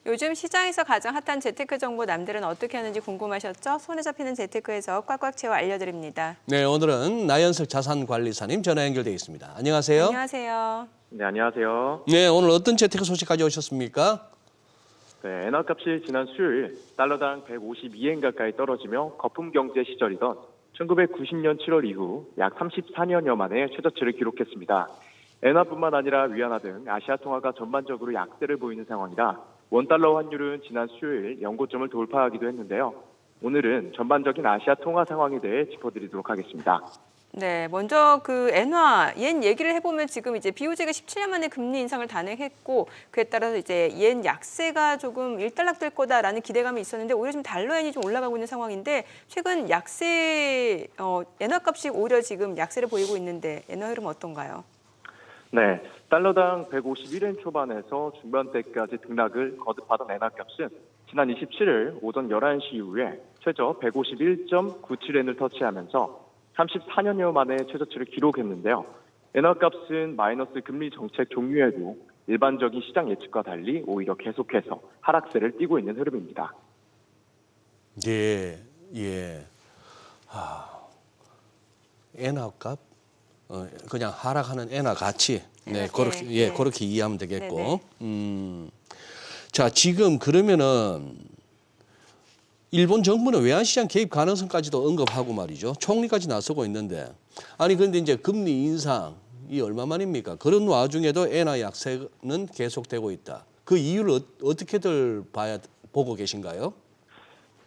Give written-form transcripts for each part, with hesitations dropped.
요즘 시장에서 가장 핫한 재테크 정보 남들은 어떻게 하는지 궁금하셨죠? 손에 잡히는 재테크 해석 꽉꽉 채워 알려드립니다. 네, 오늘은 나연석 자산관리사님 전화 연결되어 있습니다. 안녕하세요. 안녕하세요. 네, 안녕하세요. 네, 오늘 어떤 재테크 소식 가져오셨습니까? 네, 엔화값이 지난 수요일 달러당 152엔 가까이 떨어지며 거품 경제 시절이던 1990년 7월 이후 약 34년여 만에 최저치를 기록했습니다. 엔화뿐만 아니라 위안화 등 아시아 통화가 전반적으로 약세를 보이는 상황이라 원달러 환율은 지난 수요일 연고점을 돌파하기도 했는데요. 오늘은 전반적인 아시아 통화 상황에 대해 짚어드리도록 하겠습니다. 네, 먼저 그 엔화, 옌 얘기를 해보면 지금 이제 BOJ가 17년 만에 금리 인상을 단행했고 그에 따라서 이제 옌 약세가 조금 일단락될 거다라는 기대감이 있었는데 오히려 지금 달러엔이 좀 올라가고 있는 상황인데 최근 약세, 엔화 값이 오히려 지금 약세를 보이고 있는데 엔화 흐름 어떤가요? 네, 달러당 151엔 초반에서 중반대까지 등락을 거듭하던 엔화값은 지난 27일 오전 11시 이후에 최저 151.97엔을 터치하면서 34년여 만에 최저치를 기록했는데요. 엔화값은 마이너스 금리 정책 종료에도 일반적인 시장 예측과 달리 오히려 계속해서 하락세를 띠고 있는 흐름입니다. 예. 엔화 값, 그냥 하락하는 엔화 가치. 네, 그렇게 이해하면 되겠고. 자, 지금 그러면은 일본 정부는 외환시장 개입 가능성까지도 언급하고 말이죠. 총리까지 나서고 있는데. 아니, 그런데 이제 금리 인상이 얼마만입니까? 그런 와중에도 엔화 약세는 계속되고 있다. 그 이유를 어떻게들 보고 계신가요?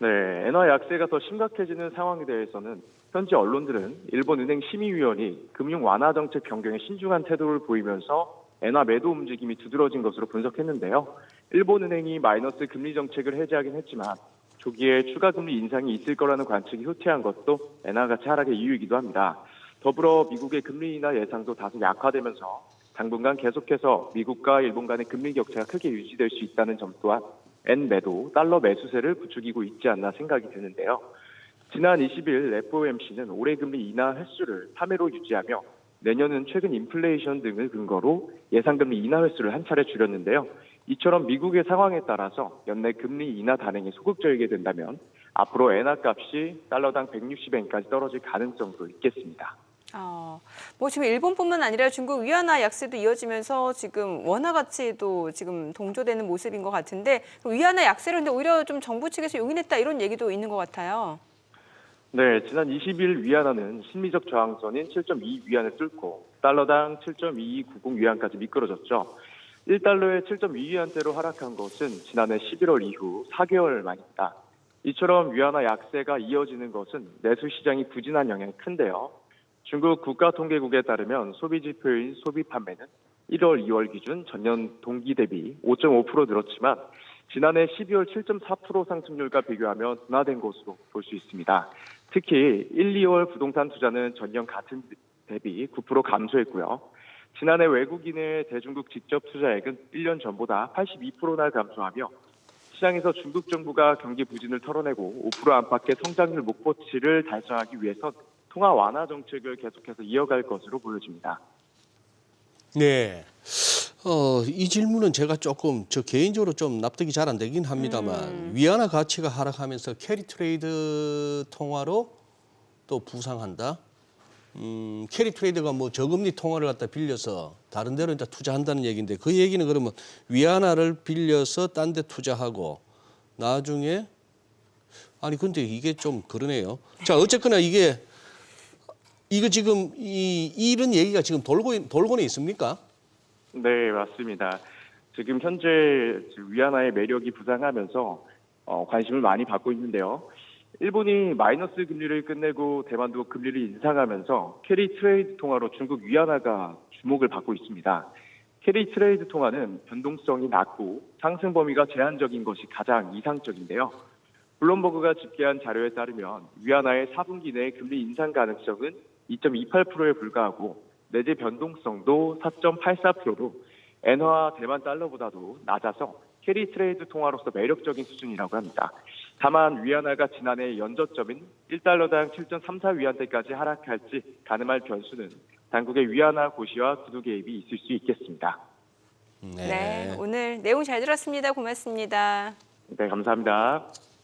네, 엔화 약세가 더 심각해지는 상황에 대해서는 현지 언론들은 일본은행 심의위원이 금융 완화 정책 변경에 신중한 태도를 보이면서 엔화 매도 움직임이 두드러진 것으로 분석했는데요. 일본은행이 마이너스 금리 정책을 해제하긴 했지만 조기에 추가 금리 인상이 있을 거라는 관측이 후퇴한 것도 엔화 가치 하락의 이유이기도 합니다. 더불어 미국의 금리 인하 예상도 다소 약화되면서 당분간 계속해서 미국과 일본 간의 금리 격차가 크게 유지될 수 있다는 점 또한 엔 매도, 달러 매수세를 부추기고 있지 않나 생각이 드는데요. 지난 20일 FOMC는 올해 금리 인하 횟수를 3회로 유지하며 내년은 최근 인플레이션 등을 근거로 예상금리 인하 횟수를 한 차례 줄였는데요. 이처럼 미국의 상황에 따라서 연내 금리 인하 단행이 소극적이게 된다면 앞으로 엔화 값이 달러당 160엔까지 떨어질 가능성도 있겠습니다. 뭐 지금 일본뿐만 아니라 중국 위안화 약세도 이어지면서 지금 원화 가치도 지금 동조되는 모습인 것 같은데 위안화 약세를 근데 오히려 좀 정부 측에서 용인했다 이런 얘기도 있는 것 같아요. 네, 지난 20일 위안화는 심리적 저항선인 7.2 위안을 뚫고 달러당 7.2290 위안까지 미끄러졌죠. 1달러에 7.2 위안대로 하락한 것은 지난해 11월 이후 4개월 만입니다. 이처럼 위안화 약세가 이어지는 것은 내수 시장이 부진한 영향이 큰데요. 중국 국가통계국에 따르면 소비지표인 소비 판매는 1월, 2월 기준 전년 동기 대비 5.5% 늘었지만 지난해 12월 7.4% 상승률과 비교하면 둔화된 것으로 볼 수 있습니다. 특히 1, 2월 부동산 투자는 전년 같은 대비 9% 감소했고요. 지난해 외국인의 대중국 직접 투자액은 1년 전보다 82%나 감소하며 시장에서 중국 정부가 경기 부진을 털어내고 5% 안팎의 성장률 목표치를 달성하기 위해선 통화 완화 정책을 계속해서 이어갈 것으로 보여집니다. 네. 이 질문은 제가 조금 개인적으로 좀 납득이 잘 안 되긴 합니다만 위안화 가치가 하락하면서 캐리 트레이드 통화로 또 부상한다. 캐리 트레이드가 뭐 저금리 통화를 갖다 빌려서 다른 데로 이제 투자한다는 얘기인데 그 얘기는 그러면 위안화를 빌려서 딴 데 투자하고 나중에 아니 근데 이게 좀 그러네요. 자, 어쨌거나 이거 지금 이런 얘기가 지금 돌고는 있습니까? 네, 맞습니다. 지금 현재 위안화의 매력이 부상하면서 관심을 많이 받고 있는데요. 일본이 마이너스 금리를 끝내고 대만도 금리를 인상하면서 캐리 트레이드 통화로 중국 위안화가 주목을 받고 있습니다. 캐리 트레이드 통화는 변동성이 낮고 상승 범위가 제한적인 것이 가장 이상적인데요. 블룸버그가 집계한 자료에 따르면 위안화의 4분기 내 금리 인상 가능성은 2.28%에 불과하고 내재 변동성도 4.84%로 엔화와 대만 달러보다도 낮아서 캐리 트레이드 통화로서 매력적인 수준이라고 합니다. 다만 위안화가 지난해 연저점인 1달러당 7.34 위안대까지 하락할지 가늠할 변수는 당국의 위안화 고시와 구두 개입이 있을 수 있겠습니다. 네, 오늘 내용 잘 들었습니다. 고맙습니다. 네, 감사합니다.